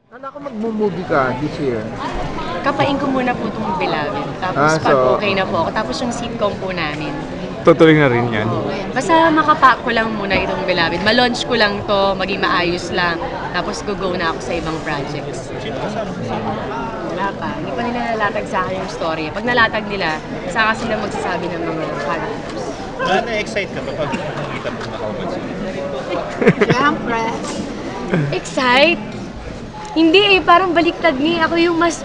Kala ko mag-movie ka this year. Kapain ko muna po itong Beloved. Tapos pag so- okay na po ako, tapos yung sitcom po namin. Tutuloy na rin yan. Basta makapack ko lang muna itong Beloved. Ma-launch ko lang to, maging maayos lang. Tapos go na ako sa ibang projects. Wala pa. Hindi pa nila nalatag sa akin yung story. Pag nalatag nila, saka sila magsasabi ng mga characters. Na-excite ka ba pag nakikita mo nakahubad sila? Siyempre. Excite? Hindi eh, parang baliktad ni. Ako yung mas,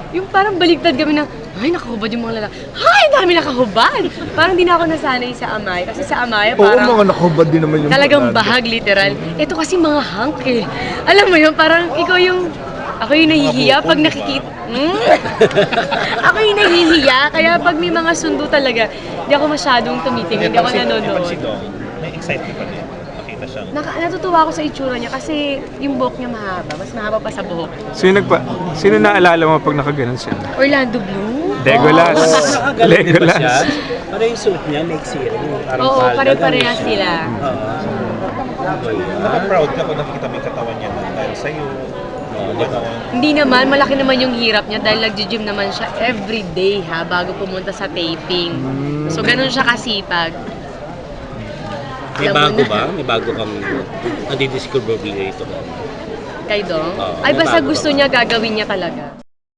yung parang baliktad kami ng, ay, nakahubad yung mga lalaki. Ay, dami nakahubad! Parang di na ako nasanay sa Amay. Kasi sa Amay, Oo, parang mga nakahubad din naman yung talagang mga- bahag, literal. Ito kasi mga hunk eh. Alam mo yun, parang ikaw yung, ako yung nahihiya pag nakikita. Ako yung nahihiya, kaya pag may mga sundo talaga, di ako masyadong tumitingin, di ako Pag si nanonood. Dong, na-excite ka pa din. Nakita siyang Natutuwa ako sa itsura niya kasi yung buhok niya mahaba, mas mahaba pa sa buhok. Sino naalala mo pag nakaganon siya? Orlando Bloom? Legolas. Nakagalit din ba siya? Legolas. Para yung suit niya, next year. Parang Oo, palda, pare-pareha ganun sila. naka-proud ka kung nakikita mo yung katawan niya dahil sa'yo. Hindi naman, malaki naman yung hirap niya dahil nag-gym naman siya everyday ha, bago pumunta sa taping. So ganun siya kasipag. May Alam mo bago na. ba? May bago kang nadidiscover ito. Kay Dong? Oo, Ay may basta bago gusto ka ba? niya gagawin niya talaga.